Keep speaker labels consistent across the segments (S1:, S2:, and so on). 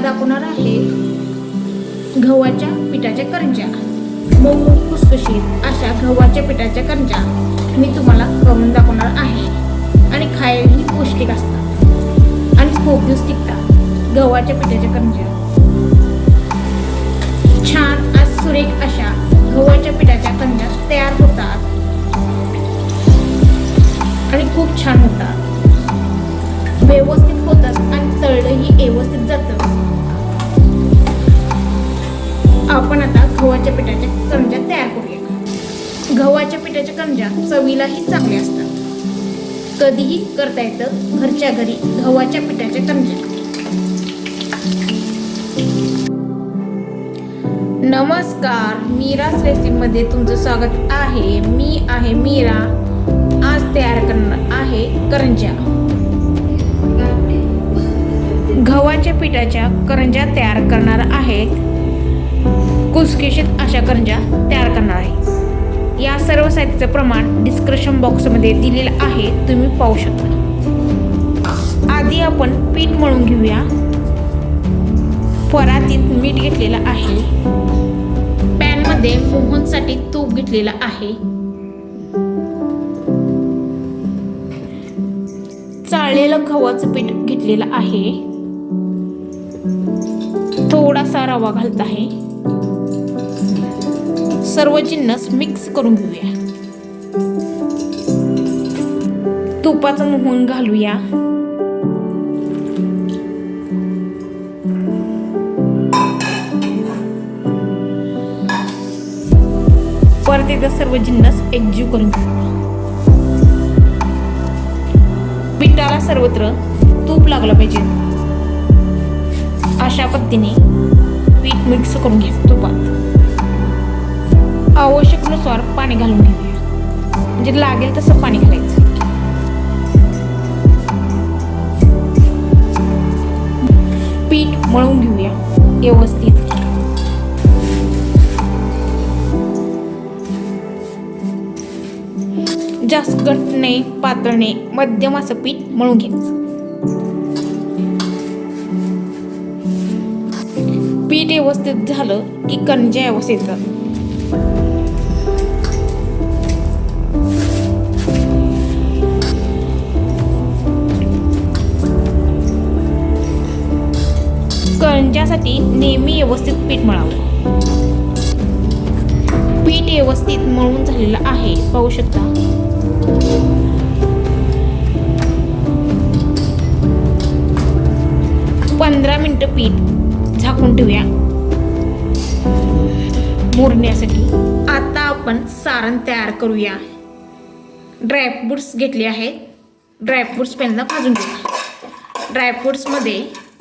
S1: दाखवणार आहे गव्हाच्या पिठाच्या करंज्या। मऊ खुसखुशीत अशा गव्हाच्या पिठाच्या करंज्या मी तुम्हाला करून दाखवणार आहे आणि खायलाही पौष्टिक असतात आणि खूप दिवस टिकतात। गव्हाच्या पिठाच्या करंज्या छान आज सुरेख अशा गव्हाच्या पिठाच्या करंज्या तयार होतात आणि खूप छान होतात, व्यवस्थित होतात आणि तळलंही व्यवस्थित जातं। आपण आता गव्हाच्या पिठाच्या करंज्या तयार करूया। गव्हाच्या पिठाच्या करंज्या चवीलाही चांगल्या असतात, कधीही करता येतं घरच्या घरी गव्हाच्या पिठाच्या करंज्या। नमस्कार, मीराच रेसिपीमध्ये तुमचं स्वागत आहे। मी आहे मीरा। आज तयार करणार आहे करंज्या। गव्हाच्या पिठाच्या करंज्या तयार करणार आहे। खुसखुशीत अशा करंज्या तयार करणार आहे। या सर्व साहित्याचं प्रमाण डिस्क्रिप्शन बॉक्समध्ये दिलेलं आहे, तुम्ही पाहू शकता। आधी आपण पीठ मळून घेऊया। परातीत मीठ घेतलेलं आहे। पॅनमध्ये मोहनसाठी तूप घेतलेलं आहे। चाळलेलं गव्हाचं पीठ घेतलेलं आहे। थोडासा रवा घालत आहे। सर्व जिन्नस मिक्स करून घेऊया। तुपाचं मोहन घालूया। परत एकदा सर्व जिन्नस एकजीव करून घेऊया। पिठाला सर्वत्र तूप लागलं पाहिजे, अशा पद्धतीने पीठ मिक्स करून घ्यायचं तुपात। आवश्यकतेनुसार पाणी घालून घेऊया, म्हणजे लागेल तसं पाणी घालायचं। पीठ मळून घेऊया व्यवस्थित। जास्त घट्ट नाही, पातळ नाही, मध्यम असं पीठ मळून घ्यायचं। पीठ व्यवस्थित झालं की करंज्या व्यवस्थित येतात। करंज्यासाठी नेहमी व्यवस्थित पीठ मळावं। पीठ व्यवस्थित मळून झालेलं आहे, पाहू शकता। 15 मिनिटं पीठ झाकून ठेवूया मुरण्यासाठी। आता आपण सारण तयार करूया। ड्रायफ्रुट्स घेतले आहेत। ड्रायफ्रुट्स पहिल्यांदा भाजून घेऊया। ड्रायफ्रुट्स मध्ये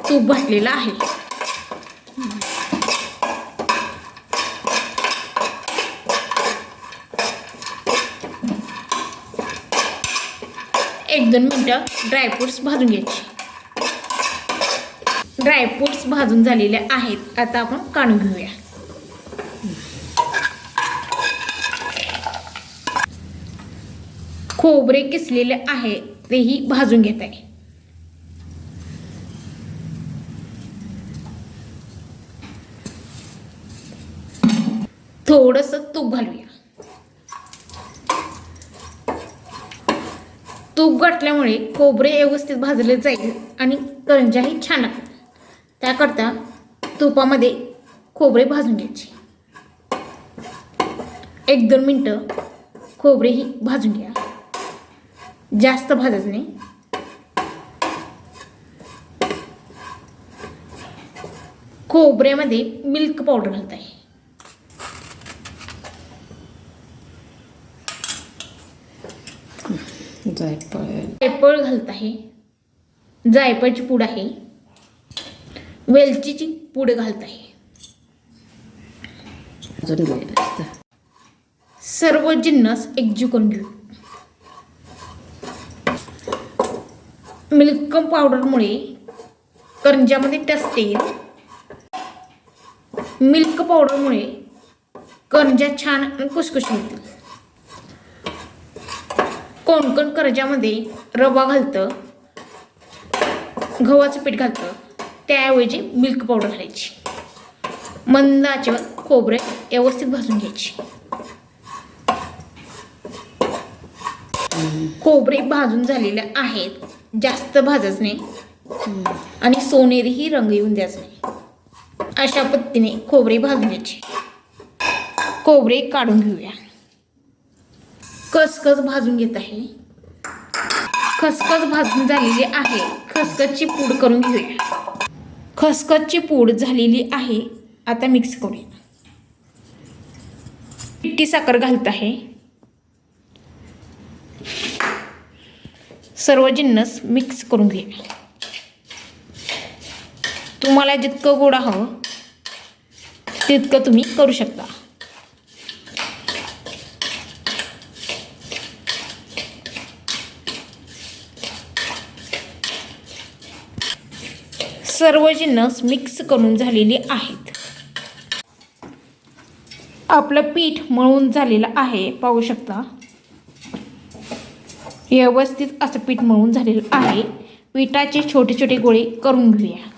S1: तूप घातलेलं आहे। एक 2 मिनिटं ड्रायफ्रुट्स भाजून घ्यायचे। ड्रायफ्रुट्स भाजून झालेले आहेत, आता आपण काढून घेऊया। खोबरे किसलेले आहे, तेही भाजून घेत आहे। थोडंसं तूप घालूया। तूप घातल्यामुळे खोबरे व्यवस्थित भाजले जाईल आणि करंज्याही छान लागतात। त्याकरता तुपामध्ये खोबरे भाजून घ्यायचे। 1-2 मिनिटं खोबरेही भाजून घ्या, जास्त भाजायचं नाही। खोबऱ्यामध्ये मिल्क पावडर घालत आहे। जायफळ घालत आहे। जायफळची पूड आहे। वेलचीची पूड घालत आहे। सर्व जिन्नस एकजीव करून घेऊ। मिल्क पावडरमुळे करंज्यामध्ये टेस्ट येईल। मिल्क पावडरमुळे करंज्या छान आणि खुसखुशीत होतील। कोण कोण करंज्यामध्ये रवा घालतं, गव्हाचं पीठ घालतं, त्याऐवजी मिल्क पावडर घालायची. मंद आचेवर खोबरे व्यवस्थित भाजून घ्यायची. खोबरे भाजून झालेले आहेत, जास्त भाजायचं नाही आणि सोनेरीही रंग येऊन द्यायचा नाही. अशा पद्धतीने खोबरे भाजून घ्यायचे. खोबरे काढून घेऊया. खसखस भाजून घेत आहे. खसखस भाजून झालेली आहे. खसखसची पूड करून घेऊया. खसखसची पूड झालेली आहे. आता मिक्स करूया. पिठी साखर घालत आहे. सर्व जिन्नस मिक्स करून घेऊया. तुम्हाला जितकं गोड हवं तितकं तुम्ही करू शकता. सर्व जिन्नस मिक्स करून झालेली आहेत. आपलं पीठ मळून झालेलं आहे, पाहू शकता. व्यवस्थित असं पीठ मळून झालेलं आहे. पिठाचे छोटे छोटे गोळे करून घेऊया.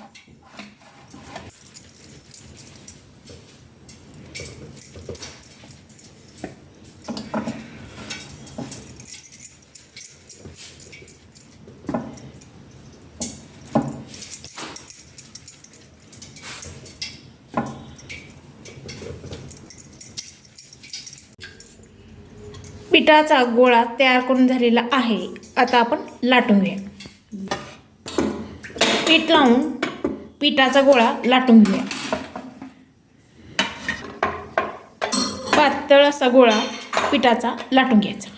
S1: पिठाचा गोळा तयार करून झालेला आहे. आता आपण लाटून घेऊया. पीठ लावून पिठाचा गोळा लाटून घेऊया. पातळ असा गोळा पिठाचा लाटून घ्यायचा.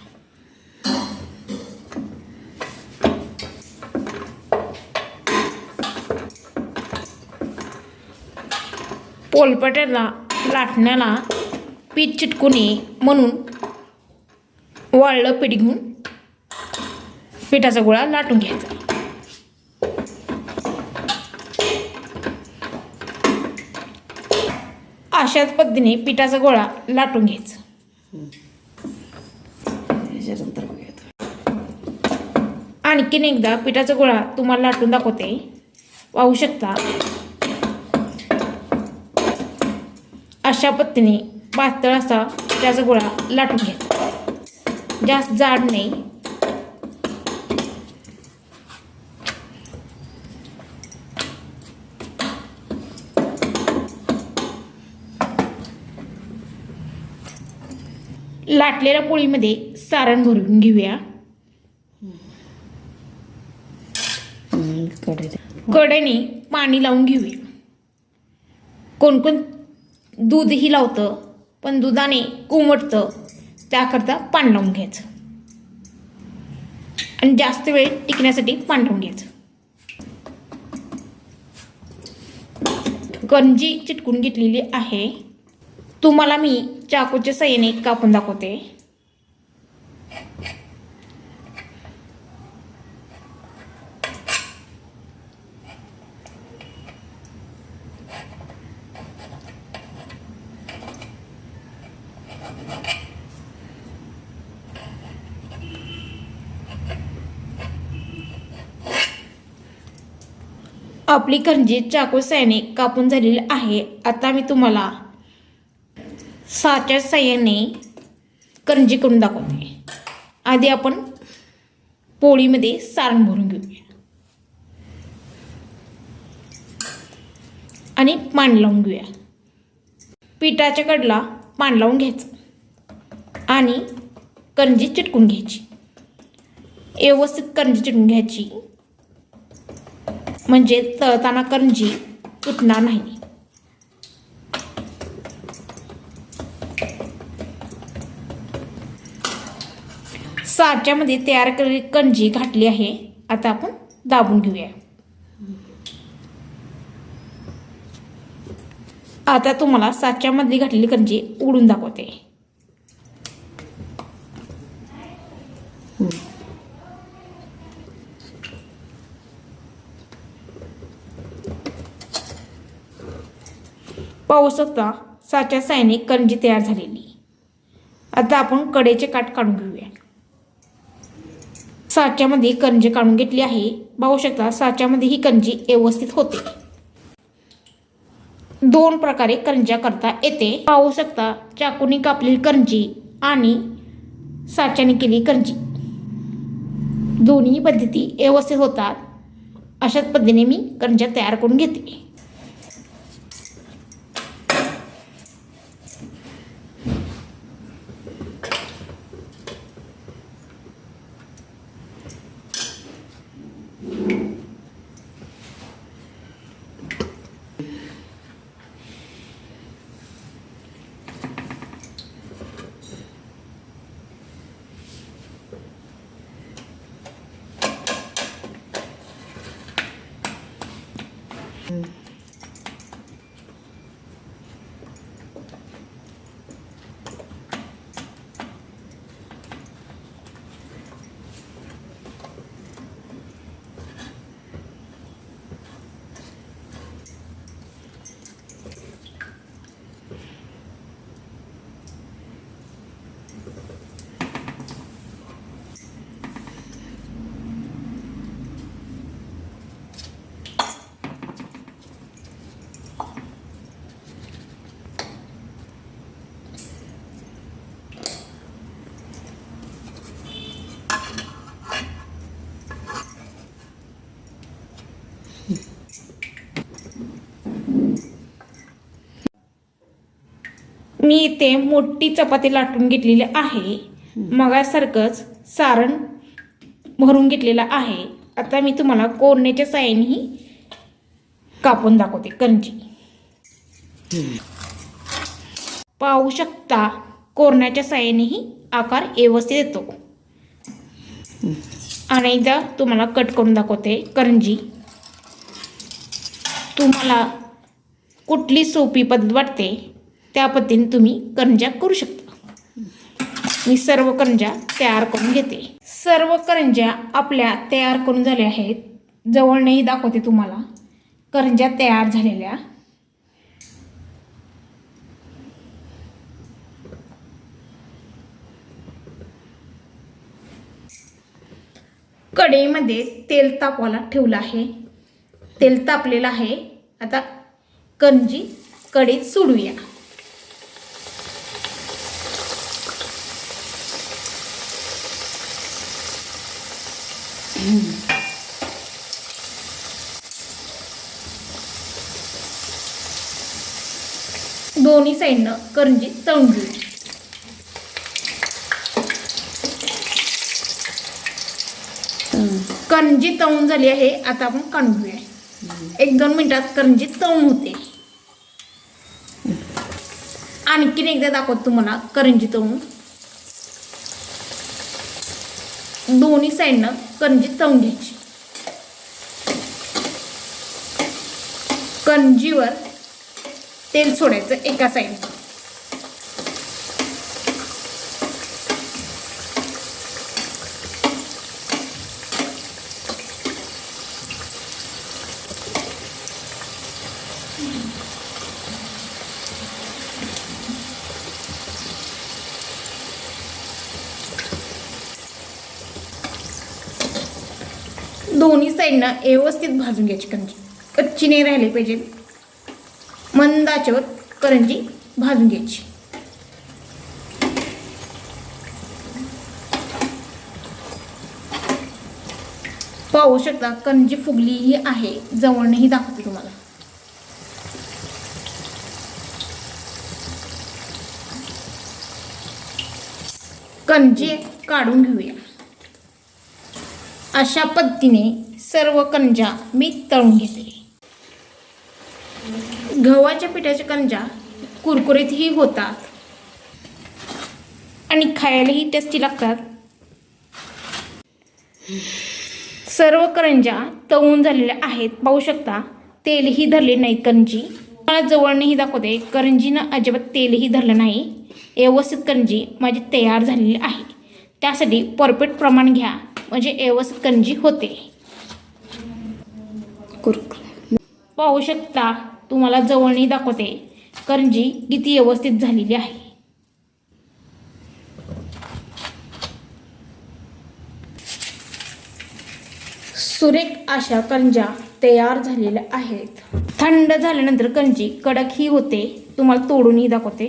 S1: पोलपाट्याला लाटण्याला पीठ चिटकू नये म्हणून वाळलं पीठ घेऊन पिठाचा गोळा लाटून घ्यायचा. अशाच पद्धतीने पिठाचा गोळा लाटून घ्यायचा. आणखीन एकदा पिठाचा गोळा तुम्हाला लाटून दाखवते, पाहू शकता. अशा पद्धतीने पातळ असा पिठाचा गोळा लाटून घ्यायचा. जास्त जाड नाही. लाटलेल्या पोळीमध्ये सारण भरून घेऊया. कढईने पाणी लावून घेऊया. कोण कोण दूधही लावतं, पण दुधाने कोमटतं, त्याकरता पाणी लावून घ्यायचं आणि जास्त वेळ टिकण्यासाठी पाणी लावून घ्यायचं. करंजी चिटकून घेतलेली आहे. तुम्हाला मी चाकूच्या साहाय्याने कापून दाखवते. आपली करंजी चाकू साहाय्याने कापून झालेली आहे. आता मी तुम्हाला साच्या साहाय्याने करंजी करून दाखवते. आधी आपण पोळीमध्ये सारण भरून घेऊया आणि पाणी लावून घेऊया. पिठाच्या कडला पाणी लावून घ्यायचं आणि करंजी चिटकून घ्यायची. व्यवस्थित करंजी चिटकून घ्यायची, म्हणजे तळताना करंजी तुटणार नाही. साच्यामध्ये तयार केलेली करंजी घातली आहे. आता आपण दाबून घेऊया. आता तुम्हाला साच्यामध्ये घातलेली करंजी उघडून दाखवते. पाहू शकता साच्या साहाय्याने करंजी तयार झालेली. आता आपण कढईचे काठ काढून घेऊया. साच्यामध्ये करंजी काढून घेतली आहे. पाहू शकता साच्यामध्ये ही करंजी व्यवस्थित होते. दोन प्रकारे करंज्या करता येते. पाहू शकता चाकूनी कापलेली करंजी आणि साच्याने केली करंजी. दोन्ही पद्धती व्यवस्थित होतात. अशाच पद्धतीने मी करंज्या तयार करून घेते. मी इथे मोठी चपाती लाटून घेतलेली आहे. मगासारखंच सारण भरून घेतलेलं आहे. आता मी तुम्हाला कोरण्याच्या साहाय्यानेही कापून दाखवते करंजी. पाहू शकता कोरण्याच्या साहाय्यानेही आकार व्यवस्थित येतो. आणि एकदा तुम्हाला कट करून दाखवते करंजी. तुम्हाला कुठली सोपी पद्धत वाटते त्या पद्धतीने तुम्ही करंज्या करू शकता. मी सर्व करंज्या तयार करून घेते. सर्व करंज्या आपल्या तयार करून झाल्या आहेत. जवळनेही दाखवते तुम्हाला करंज्या तयार झालेल्या. कढईमध्ये तेल तापवायला ठेवलं आहे. तेल तापलेलं आहे. आता करंजी कढईत सोडूया. दोन्ही साईडनं करंजी तळून घेऊया. करंजी तळून झाली आहे. आता आपण काढून घेऊया. 1-2 मिनिटात करंजी तळून होते. आणखीन एकदा दाखवतो तुम्हाला करंजी तळून. दोन्ही साईडनं करंजी तळून घ्यायची. करंजीवर तेल सोडायचं एका साईडनं. दोन्ही साईडनं व्यवस्थित भाजून घ्यायची करंजी. कच्ची नाही राहिली पाहिजे. मंद आचेवर करंजी भाजून घ्यायची. पाहू शकता करंजी फुगलीही आहे. जवळनेही दाखवते तुम्हाला. करंजी काढून घेऊया. अशा पद्धतीने सर्व करंज्या मी तळून घेते. गव्हाच्या पिठाच्या करंज्या कुरकुरीतही होतात आणि खायलाही टेस्टी लागतात. सर्व करंज्या तळून झालेल्या आहेत. पाहू शकता तेलही धरले नाही करंजी. मला जवळनेही दाखवते करंजीनं अजिबात तेलही धरलं नाही. व्यवस्थित करंजी माझी तयार झालेली आहे. त्यासाठी परफेक्ट प्रमाण घ्या म्हणजे व्यवस्थित करंजी होते. पाहू शकता तुम्हाला जवळनेही दाखवते करंजी किती व्यवस्थित झालेली आहे. सुरेख अशा करंज्या तयार झालेल्या आहेत. थंड झाल्यानंतर करंजी कडक ही होते. तुम्हाला तोडूनही दाखवते.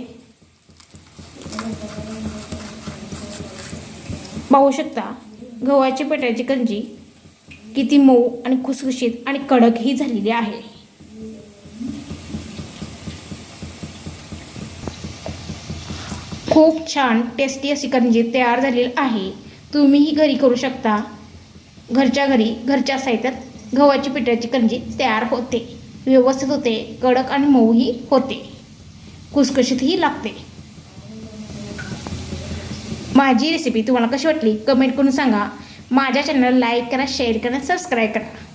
S1: पाहू शकता गव्हाच्या पिठाची करंजी किती मऊ आणि खुसखुशीत आणि कडक ही झालेली आहे. खूप छान टेस्टी अशी करंजी तयार झालेली आहे. तुम्हीही घरी करू शकता. घरच्या घरी घरच्या साहित्यात गव्हाची पिठाची करंजी तयार होते. व्यवस्थित होते, कडक आणि मऊही होते, खुसखुशीतही लागते. माझी रेसिपी तुम्हाला कशी वाटली कमेंट करून सांगा. माझ्या चॅनलला लाईक करा, शेअर करा, सबस्क्राईब करा.